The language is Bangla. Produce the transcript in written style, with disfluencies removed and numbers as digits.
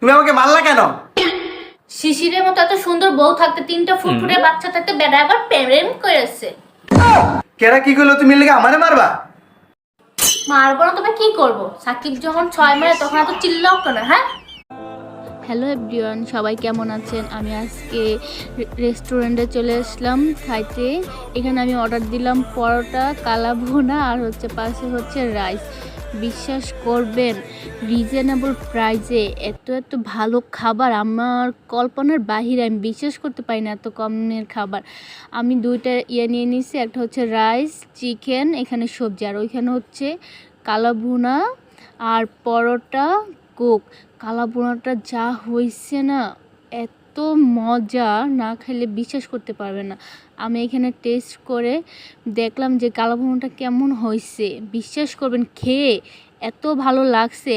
তুমি আমাকে মারলা কেন? শিশিরের মতো এত সুন্দর বউ থাকতে, 3টা ফুটফুটে বাচ্চা থাকতে বেড়া আবার প্রেম করেছে। কেরা কি করলো? তুমি লেগে আমারে মারবা? মারবো না তবে কি করবো? সাকিব যখন 6 মারে তখন এত চিল্লাও কেন? হ্যাঁ। হ্যালো এভরিওয়ান, সবাই কেমন আছেন? আমি আজকে রেস্টুরেন্টে চলে আসলাম খাইতে। এখানে আমি অর্ডার দিলাম পরোটা, কালা ভুনা আর পাশে রাইস। বিশ্বাস করবেন, রিজনেবল প্রাইসে এত এত ভালো খাবার আমার কল্পনার বাহিরে। আমি বিশ্বাস করতে পারি না এত কমের খাবার। আমি 2টা নিয়ে নিয়েছি, একটা হচ্ছে রাইস চিকেন, এখানে সবজি, আর ওইখানে হচ্ছে কালা ভুনা আর পরোটা কোক। কালা ভুনাটা যা হয়েছে না, এত মজা, না খেলে বিশ্বাস করতে পারবে না। আমি এখানে টেস্ট করে দেখলাম যে কালা ভুনাটা কেমন হয়েছে। বিশ্বাস করবেন, খেয়ে এত ভালো লাগছে।